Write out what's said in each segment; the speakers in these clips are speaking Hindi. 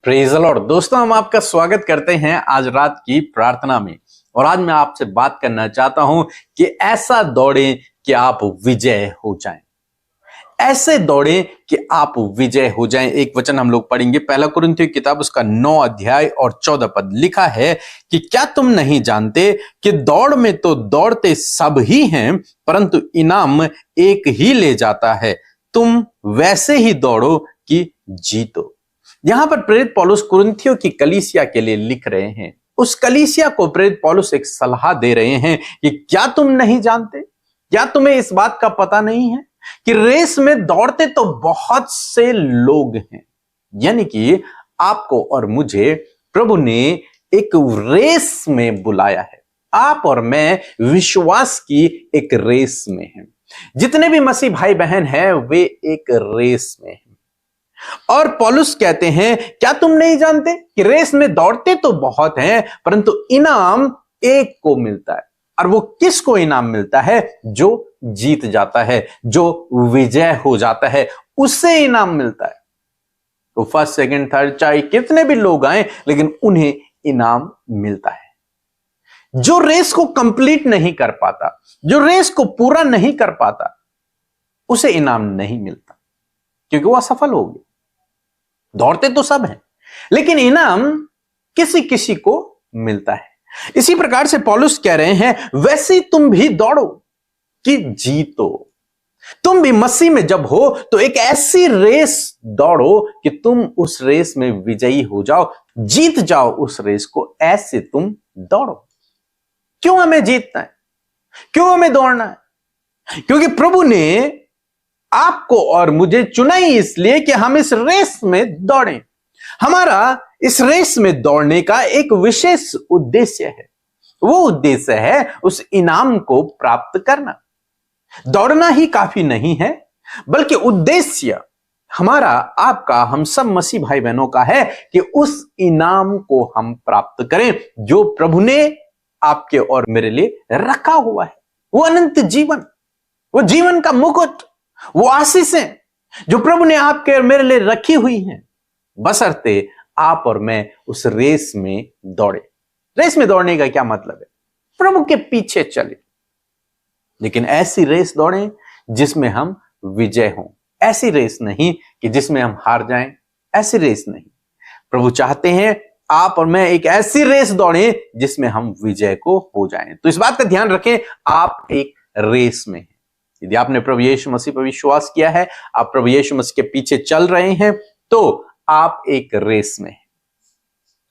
Praise the Lord. दोस्तों, हम आपका स्वागत करते हैं आज रात की प्रार्थना में। और आज मैं आपसे बात करना चाहता हूं कि ऐसा दौड़ें कि आप विजय हो जाएं। ऐसे दौड़ें कि आप विजय हो जाएं। एक वचन हम लोग पढ़ेंगे, पहला कुरिन्थियों की किताब उसका 9 अध्याय और 14 पद। लिखा है कि क्या तुम नहीं जानते कि दौड़ में तो दौड़ते सब ही हैं, परंतु इनाम एक ही ले जाता है। तुम वैसे ही दौड़ो कि जीतो। यहां पर प्रेरित पौलुस कुरिन्थियों की कलीसिया के लिए लिख रहे हैं। उस कलीसिया को प्रेरित पौलुस एक सलाह दे रहे हैं कि क्या तुम नहीं जानते, क्या तुम्हें इस बात का पता नहीं है कि रेस में दौड़ते तो बहुत से लोग हैं। यानी कि आपको और मुझे प्रभु ने एक रेस में बुलाया है। आप और मैं विश्वास की एक रेस में हैं। जितने भी मसीह भाई बहन हैं वे एक रेस में हैं। और पौलुस कहते हैं, क्या तुम नहीं जानते कि रेस में दौड़ते तो बहुत हैं, परंतु इनाम एक को मिलता है। और वो किसको इनाम मिलता है? जो जीत जाता है, जो विजय हो जाता है, उससे इनाम मिलता है। तो फर्स्ट, सेकंड, थर्ड, चाहे कितने भी लोग आए, लेकिन उन्हें इनाम मिलता है। जो रेस को कंप्लीट नहीं कर पाता, जो रेस को पूरा नहीं कर पाता, उसे इनाम नहीं मिलता, क्योंकि वो असफल हो गया। दौड़ते तो सब हैं, लेकिन इनाम किसी किसी को मिलता है। इसी प्रकार से पौलुस कह रहे हैं, वैसे तुम भी दौड़ो कि जीतो। तुम भी मसीह में जब हो तो एक ऐसी रेस दौड़ो कि तुम उस रेस में विजयी हो जाओ, जीत जाओ उस रेस को। ऐसे तुम दौड़ो। क्यों हमें जीतना है? क्यों हमें दौड़ना है? क्योंकि प्रभु ने आपको और मुझे चुना ही इसलिए कि हम इस रेस में दौड़ें। हमारा इस रेस में दौड़ने का एक विशेष उद्देश्य है। वो उद्देश्य है उस इनाम को प्राप्त करना। दौड़ना ही काफी नहीं है, बल्कि उद्देश्य हमारा, आपका, हम सब मसीह भाई बहनों का है कि उस इनाम को हम प्राप्त करें जो प्रभु ने आपके और मेरे लिए रखा हुआ है। वो अनंत जीवन, वो जीवन का मुकुट, वो आशीषें जो प्रभु ने आपके और मेरे लिए रखी हुई हैं, बशर्ते आप और मैं उस रेस में दौड़े। रेस में दौड़ने का क्या मतलब है? प्रभु के पीछे चले, लेकिन ऐसी रेस दौड़ें जिसमें हम विजय हों। ऐसी रेस नहीं कि जिसमें हम हार जाएं। ऐसी रेस नहीं। प्रभु चाहते हैं आप और मैं एक ऐसी रेस दौड़ें जिसमें हम विजय को हो जाएं। तो इस बात का ध्यान रखें, आप एक रेस में हैं। यदि आपने प्रभु यीशु मसीह पर विश्वास किया है, आप प्रभु यीशु मसीह के पीछे चल रहे हैं, तो आप एक रेस में हैं।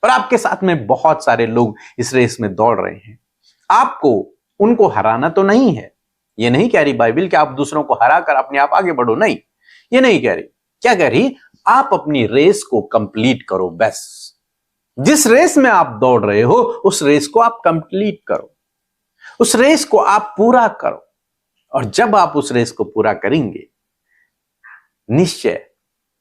और आपके साथ में बहुत सारे लोग इस रेस में दौड़ रहे हैं। आपको उनको हराना तो नहीं है। ये नहीं कह रही बाइबल कि आप दूसरों को हरा कर अपने आप आगे बढ़ो। नहीं, ये नहीं कह रही। क्या कह रही? आप अपनी रेस को कंप्लीट करो। बस जिस रेस में आप दौड़ रहे हो उस रेस को आप कंप्लीट करो, उस रेस को आप पूरा करो। और जब आप उस रेस को पूरा करेंगे, निश्चय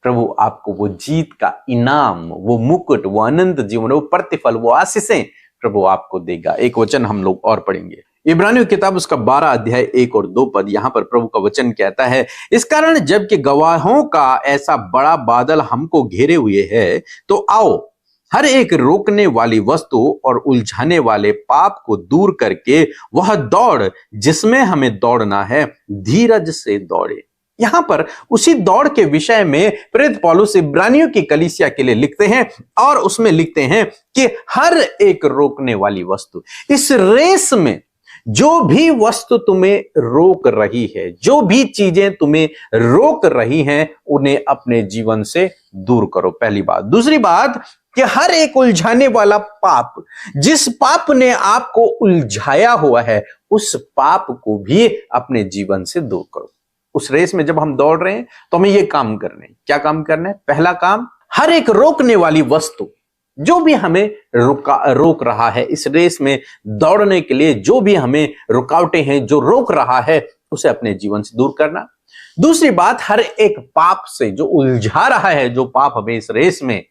प्रभु आपको वो जीत का इनाम, वो मुकुट, वो अनंत जीवन, वो प्रतिफल, वो आशीषें प्रभु आपको देगा। एक वचन हम लोग और पढ़ेंगे, इब्रानियों की किताब उसका 12 अध्याय 1 और 2 पद। यहां पर प्रभु का वचन कहता है, इस कारण जबकि गवाहों का ऐसा बड़ा बादल हमको घेरे हुए है, तो आओ हर एक रोकने वाली वस्तु और उलझाने वाले पाप को दूर करके वह दौड़ जिसमें हमें दौड़ना है, धीरज से दौड़े। यहां पर उसी दौड़ के विषय में प्रेरित पौलुस इब्रानियों की कलीसिया के लिए लिखते हैं, और उसमें लिखते हैं कि हर एक रोकने वाली वस्तु, इस रेस में जो भी वस्तु तुम्हें रोक रही है, जो भी चीजें तुम्हें रोक रही हैं, उन्हें अपने जीवन से दूर करो। पहली बात। दूसरी बात कि हर एक उलझाने वाला पाप, जिस पाप ने आपको उलझाया हुआ है, उस पाप को भी अपने जीवन से दूर करो। उस रेस में जब हम दौड़ रहे हैं तो हमें यह काम करने हैं। क्या काम करना है? पहला काम, हर एक रोकने वाली वस्तु, जो भी हमें रोक रहा है इस रेस में दौड़ने के लिए, जो भी हमें रुकावटें हैं, जो रोक रहा है, उसे अपने जीवन से दूर करना। दूसरी बात, हर एक पाप से जो उलझा रहा है, जो पाप हमें इस रेस में,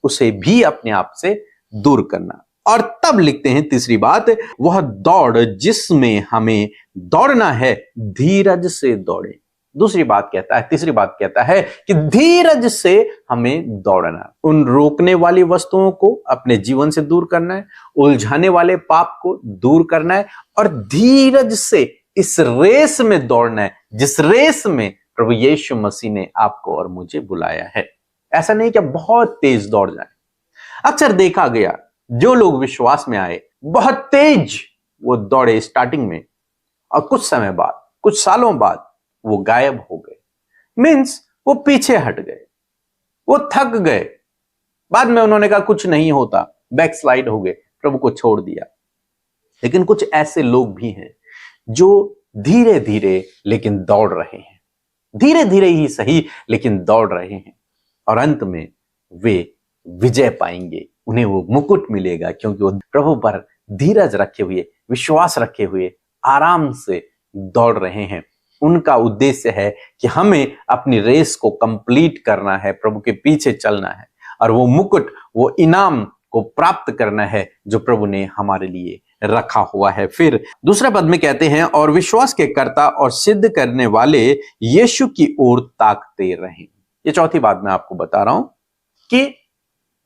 उसे भी अपने आप से दूर करना। और तब लिखते हैं तीसरी बात, वह दौड़ जिसमें हमें दौड़ना है, धीरज से दौड़े। दूसरी बात कहता है, तीसरी बात कहता है कि धीरज से हमें दौड़ना, उन रोकने वाली वस्तुओं को अपने जीवन से दूर करना है, उलझाने वाले पाप को दूर करना है और धीरज से इस रेस में दौड़ना है जिस रेस में प्रभु यीशु मसीह ने आपको और मुझे बुलाया है। ऐसा नहीं कि बहुत तेज दौड़ जाए। अक्सर देखा गया जो लोग विश्वास में आए बहुत तेज वो दौड़े स्टार्टिंग में और कुछ समय बाद, कुछ सालों बाद वो गायब हो गए। मीन्स वो पीछे हट गए, वो थक गए, बाद में उन्होंने कहा कुछ नहीं होता, बैकस्लाइड हो गए, प्रभु को छोड़ दिया। लेकिन कुछ ऐसे लोग भी हैं जो धीरे धीरे लेकिन दौड़ रहे हैं, धीरे धीरे ही सही लेकिन दौड़ रहे हैं और अंत में वे विजय पाएंगे, उन्हें वो मुकुट मिलेगा क्योंकि वो प्रभु पर धीरज रखे हुए, विश्वास रखे हुए आराम से दौड़ रहे हैं। उनका उद्देश्य है कि हमें अपनी रेस को कंप्लीट करना है, प्रभु के पीछे चलना है और वो मुकुट, वो इनाम को प्राप्त करना है जो प्रभु ने हमारे लिए रखा हुआ है। फिर दूसरे पद में कहते हैं और विश्वास के कर्ता और सिद्ध करने वाले यीशु की ओर ताकते रहें। ये चौथी बात मैं आपको बता रहा हूं कि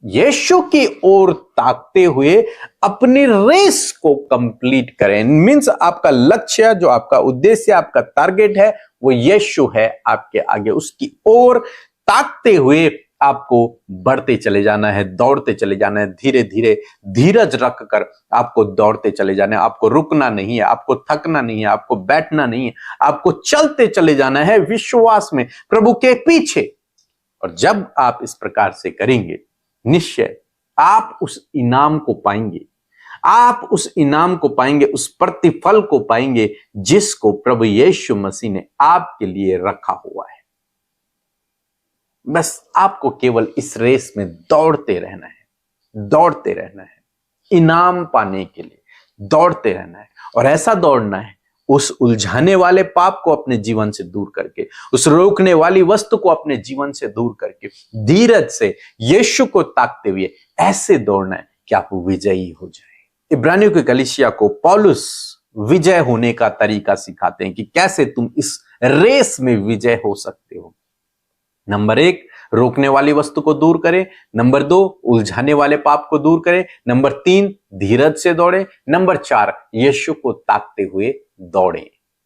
यीशु की ओर ताकते हुए अपनी रेस को कंप्लीट करें। मींस आपका लक्ष्य, जो आपका उद्देश्य, आपका टारगेट है वो यीशु है आपके आगे, उसकी ओर ताकते हुए आपको बढ़ते चले जाना है, दौड़ते चले जाना है, धीरे धीरे धीरज रखकर आपको दौड़ते चले जाना है। आपको रुकना नहीं है, आपको थकना नहीं है, आपको बैठना नहीं है, आपको चलते चले जाना है विश्वास में प्रभु के पीछे। और जब आप इस प्रकार से करेंगे निश्चय आप उस इनाम को पाएंगे, आप उस इनाम को पाएंगे, उस प्रतिफल को पाएंगे जिसको प्रभु यीशु मसीह ने आपके लिए रखा हुआ है। बस आपको केवल इस रेस में दौड़ते रहना है, दौड़ते रहना है, इनाम पाने के लिए दौड़ते रहना है। और ऐसा दौड़ना है उस उलझाने वाले पाप को अपने जीवन से दूर करके, उस रोकने वाली वस्तु को अपने जीवन से दूर करके, धीरज से यीशु को ताकते हुए ऐसे दौड़ना है कि आप विजयी हो जाए। इब्रानियों की कलीसिया को पौलुस विजय होने का तरीका सिखाते हैं कि कैसे तुम इस रेस में विजय हो सकते हो। नंबर 1, रोकने वाली वस्तु को दूर करें। नंबर 2, उलझाने वाले पाप को दूर करें। नंबर 3, धीरज से दौड़े। नंबर 4, यीशु को ताकते हुए दौड़ें।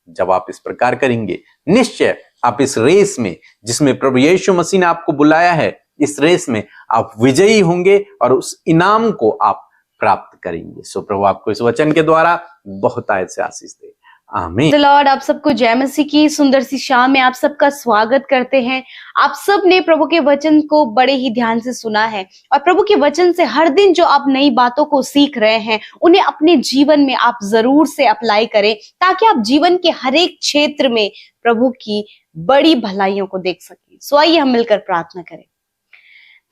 जब आप इस प्रकार करेंगे निश्चय आप इस रेस में, जिसमें प्रभु यीशु मसीह ने आपको बुलाया है, इस रेस में आप विजयी होंगे और उस इनाम को आप प्राप्त करेंगे। सो प्रभु आपको इस वचन के द्वारा बहुत आयत से आशीष दे। आमीन। लॉर्ड, आप सबको जय मसीह की सुंदर सी शाम में आप सबका स्वागत करते हैं। आप सब ने प्रभु के वचन को बड़े ही ध्यान से सुना है और प्रभु के वचन से हर दिन जो आप नई बातों को सीख रहे हैं उन्हें अपने जीवन में आप जरूर से अप्लाई करें ताकि आप जीवन के हर एक क्षेत्र में प्रभु की बड़ी भलाइयों को देख सकें। सो आइए हम मिलकर प्रार्थना करें।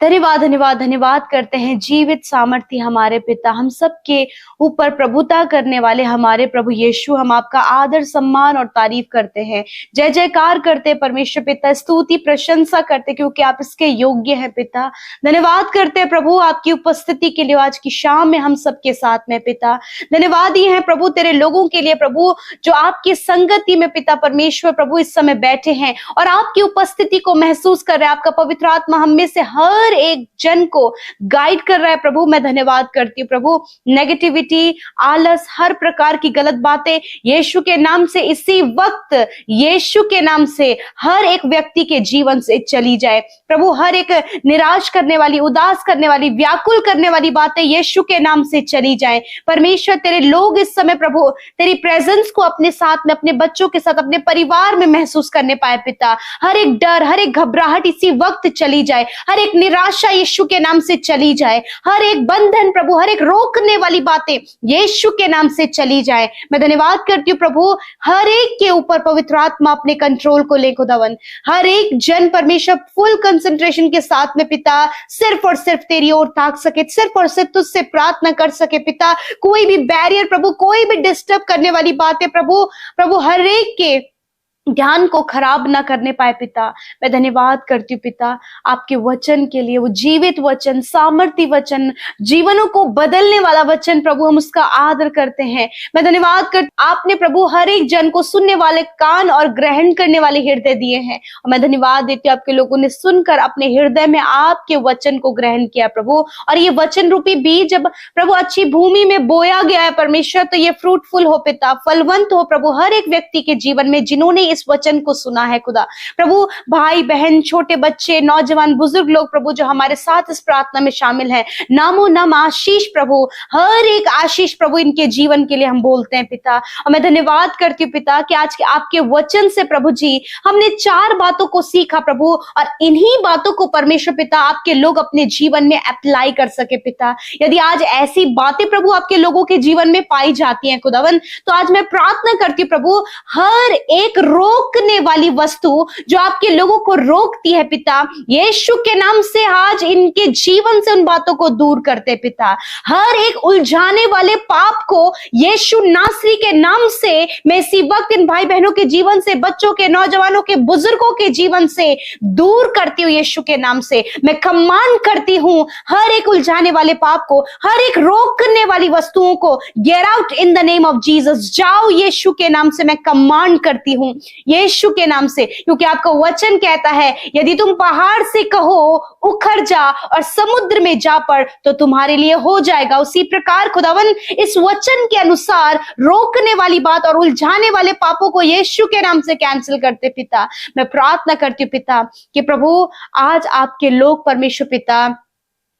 धन्यवाद धन्यवाद धन्यवाद करते हैं जीवित सामर्थ्य हमारे पिता, हम सबके ऊपर प्रभुता करने वाले हमारे प्रभु यीशु, हम आपका आदर सम्मान और तारीफ करते हैं, जय जयकार करते परमेश्वर पिता, स्तुति प्रशंसा करते क्योंकि आप इसके योग्य हैं पिता। धन्यवाद करते हैं प्रभु आपकी उपस्थिति के लिए आज की शाम में हम सबके साथ में पिता। धन्यवाद ही है प्रभु तेरे लोगों के लिए प्रभु जो आपकी संगति में पिता परमेश्वर प्रभु इस समय बैठे हैं और आपकी उपस्थिति को महसूस कर रहे हैं। आपका पवित्र आत्मा हम में से हर एक जन को गाइड कर रहा है प्रभु। मैं धन्यवाद करती हूँ प्रभु, नेगेटिविटी, आलस, हर प्रकार की गलत बातें यीशु के नाम से इसी वक्त यीशु के नाम से हर एक व्यक्ति के जीवन से चली जाए प्रभु। हर एक निराश करने वाली, उदास करने वाली, व्याकुल करने वाली बातें यीशु के नाम से चली जाए। परमेश्वर तेरे लोग इस समय प्रभु तेरी प्रेजेंस को अपने साथ में, अपने बच्चों के साथ, अपने परिवार में महसूस करने पाए पिता। हर एक डर, हर एक घबराहट इसी वक्त चली जाए, हर एक निराशा यीशु के नाम से चली जाए, हर एक बंधन प्रभु, हर एक रोकने वाली बातें यीशु के नाम से चली जाए। मैं धन्यवाद करती हूँ प्रभु हर एक के ऊपर पवित्र आत्मा अपने कंट्रोल को ले खुदावन। हर एक जन परमेश्वर फुल कंसंट्रेशन के साथ में पिता सिर्फ और सिर्फ तेरी ओर ताक सके, सिर्फ और सिर्फ तुझसे प्रार्थना कर सके पिता। कोई भी बैरियर प्रभु, कोई भी डिस्टर्ब करने वाली बातें प्रभु हर एक के ध्यान को खराब ना करने पाए पिता। मैं धन्यवाद करती हूँ पिता आपके वचन के लिए, वो जीवित वचन, सामर्थी वचन, जीवनों को बदलने वाला वचन प्रभु, हम उसका आदर करते हैं। मैं धन्यवाद कर आपने प्रभु हर एक जन को सुनने वाले कान और ग्रहण करने वाले हृदय दिए हैं, और मैं धन्यवाद देती हूँ आपके लोगों ने सुनकर अपने हृदय में आपके वचन को ग्रहण किया प्रभु, और ये वचन रूपी बीज जब प्रभु अच्छी भूमि में बोया गया है परमेश्वर, तो ये फ्रूटफुल हो पिता, फलवंत हो प्रभु हर एक व्यक्ति के जीवन में जिन्होंने इस वचन को सुना है खुदा। प्रभु भाई बहन, छोटे बच्चे, नौजवान, बुजुर्ग लोग प्रभु जो हमारे साथ इस प्रार्थना में शामिल हैं, नामो नाम आशीष प्रभु, हर एक आशीष प्रभु इनके जीवन के लिए हम बोलते हैं पिता। और मैं धन्यवाद करती हूँ पिता कि आज के आपके वचन से प्रभु जी हमने 4 बातों को सीखा प्रभु, और इन्हीं बातों को परमेश्वर पिता आपके लोग अपने जीवन में अप्लाई कर सके पिता। यदि आज ऐसी बातें प्रभु आपके लोगों के जीवन में पाई जाती हैं खुदावन, तो आज मैं प्रार्थना करती हूँ प्रभु हर एक रोकने वाली वस्तु जो आपके लोगों को रोकती है पिता, यीशु के नाम से आज इनके जीवन से उन बातों को दूर करते पिता। हर एक उलझाने वाले पाप को यीशु नासरी के नाम से मैं इसी वक्त इन भाई बहनों के जीवन से, बच्चों के, नौजवानों के, बुजुर्गों के जीवन से दूर करती हूँ यीशु के नाम से। मैं कमांड करती हूँ हर एक उलझाने वाले पाप को, हर एक रोकने वाली वस्तुओं को, get out in the name of Jesus, जाओ यीशु के नाम से मैं कमांड करती हूँ यीशु के नाम से, क्योंकि आपका वचन कहता है यदि तुम पहाड़ से कहो उखड़ जा और समुद्र में जा पड़ तो तुम्हारे लिए हो जाएगा। उसी प्रकार खुदावन इस वचन के अनुसार रोकने वाली बात और उलझाने वाले पापों को यीशु के नाम से कैंसिल करते पिता। मैं प्रार्थना करती हूँ पिता कि प्रभु आज आपके लोग परमेश्वर पिता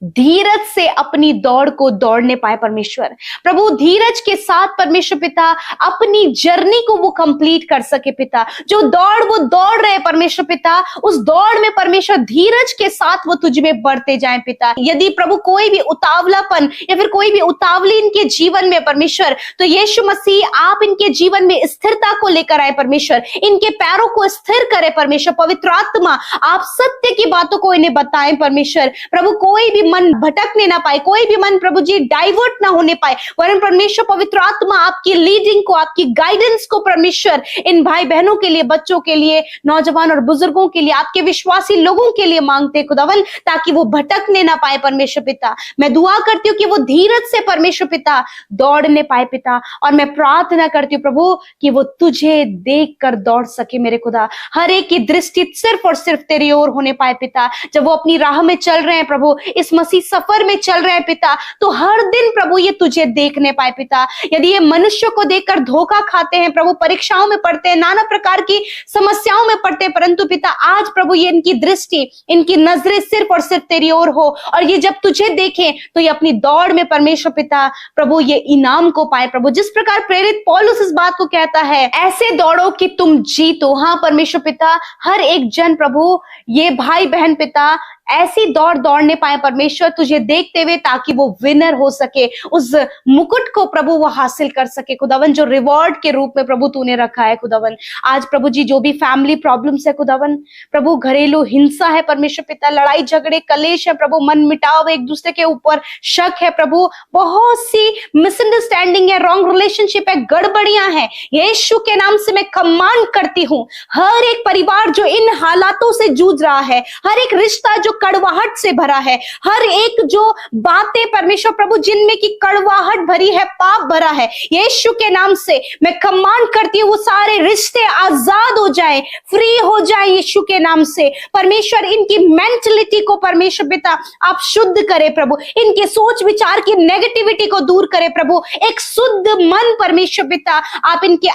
धीरज से अपनी दौड़ को दौड़ने पाए परमेश्वर प्रभु, धीरज के साथ परमेश्वर पिता अपनी जर्नी को वो कंप्लीट कर सके पिता। जो दौड़ वो दौड़ रहे परमेश्वर पिता, उस दौड़ में परमेश्वर धीरज के साथ वो तुझ में बढ़ते जाए पिता। यदि प्रभु कोई भी उतावलापन या फिर कोई भी उतावली इनके जीवन में परमेश्वर, तो यीशु मसीह आप इनके जीवन में स्थिरता को लेकर आए परमेश्वर, इनके पैरों को स्थिर करे परमेश्वर। पवित्र आत्मा आप सत्य की बातों को इन्हें बताएं परमेश्वर प्रभु, कोई भी मन भटकने ना पाए, कोई भी मन प्रभु जी डाइवर्ट ना होने पाए, वरन परमेश्वर पवित्र आत्मा आपकी लीडिंग को, आपकी गाइडेंस को परमेश्वर इन भाई बहनों के लिए, बच्चों के लिए, नौजवान और बुजुर्गों के लिए, आपके विश्वासी लोगों के लिए मांगते खुदावन, ताकि वो भटकने ना पाए परमेश्वर पिता। मैं दुआ करती हूँ कि वो धीरज से परमेश्वर पिता दौड़ने पाए पिता, और मैं प्रार्थना करती हूँ प्रभु कि वो तुझे देख कर दौड़ सके मेरे खुदा। हर एक की दृष्टि सिर्फ और सिर्फ तेरी ओर होने पाए पिता। जब वो अपनी राह में चल रहे हैं प्रभु, इस मसीह सफर में चल रहे हैं पिता, तो हर दिन प्रभु ये तुझे देखने पाए पिता। यदि ये मनुष्य को देखकर धोखा खाते हैं प्रभु, परीक्षाओं में पढ़ते हैं, नाना प्रकार की समस्याओं में पढ़ते हैं, परंतु पिता आज प्रभु ये इनकी दृष्टि, इनकी नजरें सिर्फ और सिर्फ तेरी ओर हो, और ये जब तुझे देखें तो ये अपनी दौड़ में परमेश्वर पिता प्रभु ये इनाम को पाए प्रभु। जिस प्रकार प्रेरित पौलुस इस बात को कहता है, ऐसे दौड़ो कि तुम जीतो। हाँ परमेश्वर पिता, हर एक जन प्रभु, ये भाई बहन पिता ऐसी दौड़ दौड़ने पाए परमेश्वर तुझे देखते हुए, ताकि वो विनर हो सके, उस मुकुट को प्रभु वो हासिल कर सके खुदावन, जो रिवॉर्ड के रूप में प्रभु तूने रखा है खुदावन। आज प्रभु जी जो भी फैमिली प्रॉब्लम्स है खुदावन प्रभु, घरेलू हिंसा है परमेश्वर पिता, लड़ाई झगड़े कलेश है प्रभु, मन मिटाव, एक दूसरे के ऊपर शक है प्रभु, बहुत सी मिसअंडरस्टैंडिंग है, रॉन्ग रिलेशनशिप है, गड़बड़ियां हैं, यीशु के नाम से मैं कमांड करती हूँ हर एक परिवार जो इन हालातों से जूझ रहा है, हर एक रिश्ता जो कड़वाहट से भरा है, हर एक जो बातें परमेश्वर प्रभु जिनमें की कड़वाहट भरी है, पाप भरा है, यीशु के नाम से मैं कमांड करती हूँ वो सारे रिश्ते आजाद हो जाए, फ्री हो जाए यीशु के नाम से। परमेश्वर इनकी मेंटलिटी को परमेश्वर पिता आप शुद्ध करे प्रभु, इनके सोच विचार की नेगेटिविटी को दूर करे प्रभु, एक शुद्ध मन परमेश्वर पिता आप इनके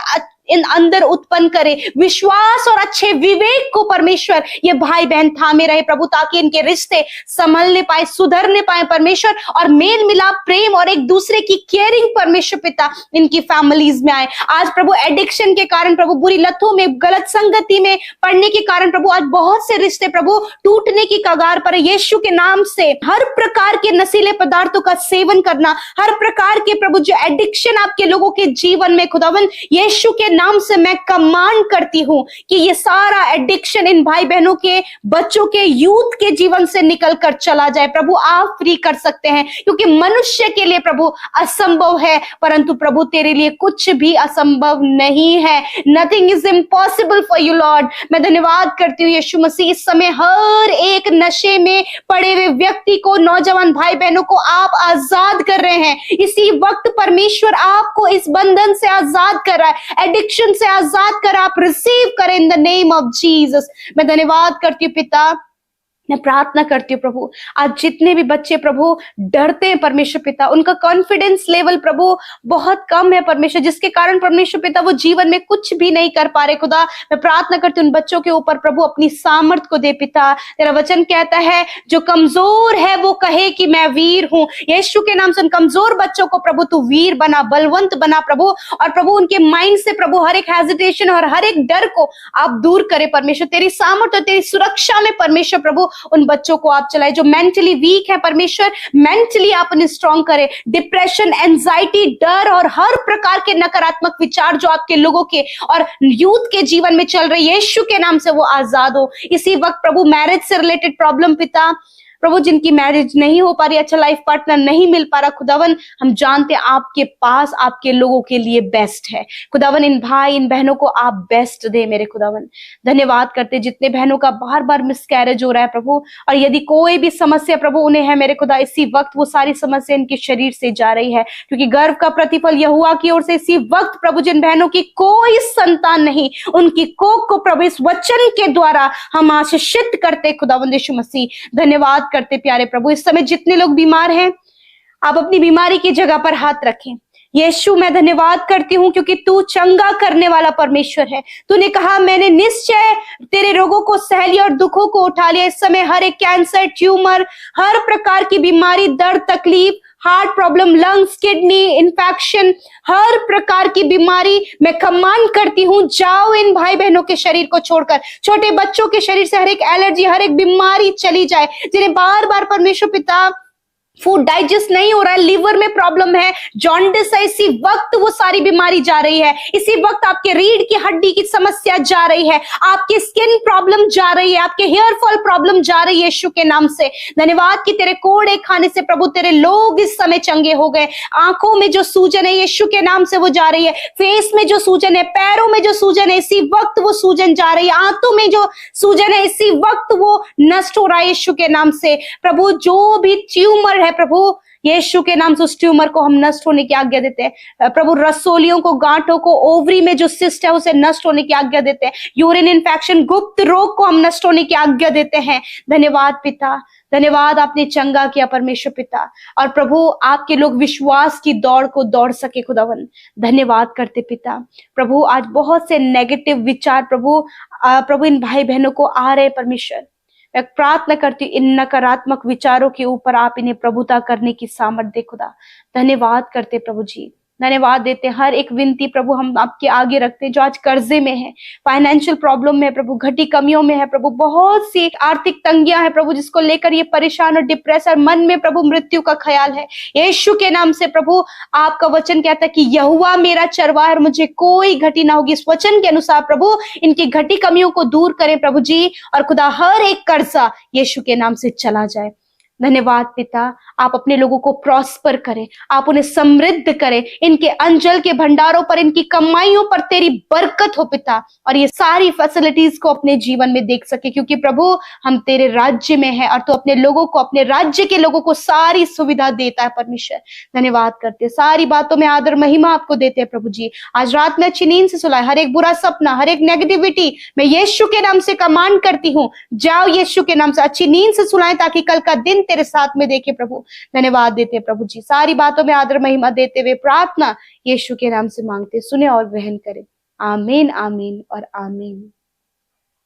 इन अंदर उत्पन्न करे, विश्वास और अच्छे विवेक को परमेश्वर ये भाई बहन थामे रहे प्रभु, ताकि इनके रिश्ते संभलने पाए, सुधरने पाए परमेश्वर, और मेल मिलाप, प्रेम और एक दूसरे की केयरिंग परमेश्वर पिता इनकी फैमिलीज में आए। आज प्रभु एडिक्शन के कारण प्रभु, बुरी लतों में, गलत संगति में पड़ने के कारण प्रभु आज बहुत से रिश्ते प्रभु टूटने की कगार पर। यीशु के नाम से हर प्रकार के नशीले पदार्थों का सेवन करना, हर प्रकार के प्रभु जो एडिक्शन आपके लोगों के जीवन में खुदावन, यीशु के नाम से मैं कमांड करती हूँ कि ये सारा एडिक्शन इन भाई बहनों के, बच्चों के, यूथ के जीवन से निकल कर चला जाए। प्रभु आप फ्री कर सकते हैं, क्योंकि मनुष्य के लिए प्रभु असंभव है, परंतु प्रभु तेरे लिए कुछ भी असंभव नहीं है। Nothing is impossible for you Lord. मैं धन्यवाद करती हूँ यीशु मसीह, इस समय हर एक नशे में पड़े हुए व्यक्ति को, नौजवान भाई बहनों को आप आजाद कर रहे हैं। इसी वक्त परमेश्वर आपको इस बंधन से आजाद कर रहा है, एडिक्शन से आजाद कर, आप रिसीव करें in the name of Jesus. मैं धन्यवाद करती हूँ पिता, मैं प्रार्थना करती हूँ प्रभु, आज जितने भी बच्चे प्रभु डरते हैं परमेश्वर पिता, उनका कॉन्फिडेंस लेवल प्रभु बहुत कम है परमेश्वर, जिसके कारण परमेश्वर पिता वो जीवन में कुछ भी नहीं कर पा रहे। खुदा मैं प्रार्थना करती हूँ उन बच्चों के ऊपर प्रभु अपनी सामर्थ को दे पिता। तेरा वचन कहता है जो कमजोर है वो कहे कि मैं वीर हूँ। यीशु के नाम से उन कमजोर बच्चों को प्रभु तू वीर बना, बलवंत बना प्रभु, और प्रभु उनके माइंड से प्रभु हर एक हेजिटेशन और हर एक डर को आप दूर करे परमेश्वर। तेरी सामर्थ और तेरी सुरक्षा में परमेश्वर प्रभु उन बच्चों को आप चलाए जो मेंटली वीक है परमेश्वर, मेंटली आप उन्हें स्ट्रॉन्ग करे। डिप्रेशन, एंजाइटी, डर और हर प्रकार के नकारात्मक विचार जो आपके लोगों के और यूथ के जीवन में चल रही है, यीशु के नाम से वो आजाद हो। इसी वक्त प्रभु मैरिज से रिलेटेड प्रॉब्लम पिता, प्रभु जिनकी मैरिज नहीं हो पा रही, अच्छा लाइफ पार्टनर नहीं मिल पा रहा, खुदावन हम जानते हैं आपके पास आपके लोगों के लिए बेस्ट है। खुदावन इन भाई इन बहनों को आप बेस्ट दे मेरे खुदावन। धन्यवाद करते जितने बहनों का बार बार मिसकैरेज हो रहा है प्रभु, और यदि कोई भी समस्या प्रभु उन्हें है मेरे खुदा, इसी वक्त वो सारी समस्या इनके शरीर से जा रही है, क्योंकि गर्व का प्रतिफल यहोवा की ओर से इसी वक्त प्रभु जिन बहनों की कोई संतान नहीं, उनकी कोख को प्रभु इस वचन के द्वारा हम आशीषित करते खुदावंद यीशु मसीह। धन्यवाद करते प्यारे प्रभु। इस समय जितने लोग बीमार हैं आप अपनी बीमारी की जगह पर हाथ रखें। यीशु मैं धन्यवाद करती हूँ क्योंकि तू चंगा करने वाला परमेश्वर है। तूने कहा मैंने निश्चय तेरे रोगों को सह लिया और दुखों को उठा लिया। इस समय हर एक कैंसर, ट्यूमर, हर प्रकार की बीमारी, दर्द, तकलीफ, heart problem, lungs, kidney infection, हर प्रकार की बीमारी मैं कमांड करती हूँ जाओ इन भाई बहनों के शरीर को छोड़कर। छोटे बच्चों के शरीर से हर एक एलर्जी, हर एक बीमारी चली जाए, जिन्हें बार बार परमेश्वर पिता फूड डाइजेस्ट नहीं हो रहा है, लिवर में प्रॉब्लम है, जॉन्डिस है, इसी वक्त वो सारी बीमारी जा रही है। इसी वक्त आपके रीढ़ की हड्डी की समस्या जा रही है, आपकी स्किन प्रॉब्लम जा रही है, आपके हेयर फॉल प्रॉब्लम जा रही है यीशु के नाम से। धन्यवाद कि तेरे कोड़े खाने से प्रभु तेरे लोग इस समय चंगे हो गए। आंखों में जो सूजन है यीशु के नाम से वो जा रही है, फेस में जो सूजन है, पैरों में जो सूजन है इसी वक्त वो सूजन जा रही है, आंतों में जो सूजन है इसी वक्त वो नष्ट हो रहा है यीशु के नाम से। प्रभु जो भी ट्यूमर है प्रभु यीशु के नाम से उस ट्यूमर को हम नष्ट होने की आज्ञा देते हैं प्रभु। रसोलियों को, गांठों को, ओवरी में जो सिस्ट है उसे नष्ट होने की आज्ञा देते हैं। यूरिन इन्फेक्शन, गुप्त रोग को हम नष्ट होने की आज्ञा देते हैं। धन्यवाद पिता, धन्यवाद आपने चंगा किया परमेश्वर पिता। और प्रभु आपके लोग विश्वास की दौड़ को दौड़ सके खुदावन। धन्यवाद करते पिता। प्रभु आज बहुत से नेगेटिव विचार प्रभु इन भाई बहनों को आ रहे परमेश्वर, मैं प्रार्थना करती हूँ इन नकारात्मक विचारों के ऊपर आप इन्हें प्रभुता करने की सामर्थ दे खुदा। धन्यवाद करते प्रभु जी, धन्यवाद देते। हर एक विनती प्रभु हम आपके आगे रखते हैं जो आज कर्जे में है, फाइनेंशियल प्रॉब्लम में प्रभु, घटी कमियों में है प्रभु, बहुत सी आर्थिक तंगियां हैं प्रभु जिसको लेकर ये परेशान और डिप्रेस और मन में प्रभु मृत्यु का ख्याल है। यीशु के नाम से प्रभु आपका वचन कहता है कि यहोवा मेरा चरवाहा और मुझे कोई घटी ना होगी। इस वचन के अनुसार प्रभु इनकी घटी कमियों को दूर करें प्रभु जी, और खुदा हर एक कर्जा यीशु के नाम से चला जाए। धन्यवाद पिता, आप अपने लोगों को प्रॉस्पर करें, आप उन्हें समृद्ध करें, इनके अंजल के भंडारों पर, इनकी कमाइयों पर तेरी बरकत हो पिता, और ये सारी फैसिलिटीज को अपने जीवन में देख सके, क्योंकि प्रभु हम तेरे राज्य में हैं और तू अपने लोगों को, अपने राज्य के लोगों को सारी सुविधा देता है परमेश्वर। धन्यवाद करते, सारी बातों में आदर महिमा आपको देते हैं प्रभु जी। आज रात में अच्छी नींद से सुलाए, हर एक बुरा सपना, हर एक नेगेटिविटी मैं यीशु के नाम से कमांड करती हूँ, जाओ यीशु के नाम से अच्छी नींद से सुलाएं ताकि कल का दिन तेरे साथ में देखे प्रभु। धन्यवाद देते प्रभु जी, सारी बातों में आदर महिमा देते हुए प्रार्थना यीशु के नाम से मांगते, सुने और ग्रहण करें। आमीन, आमीन और आमीन।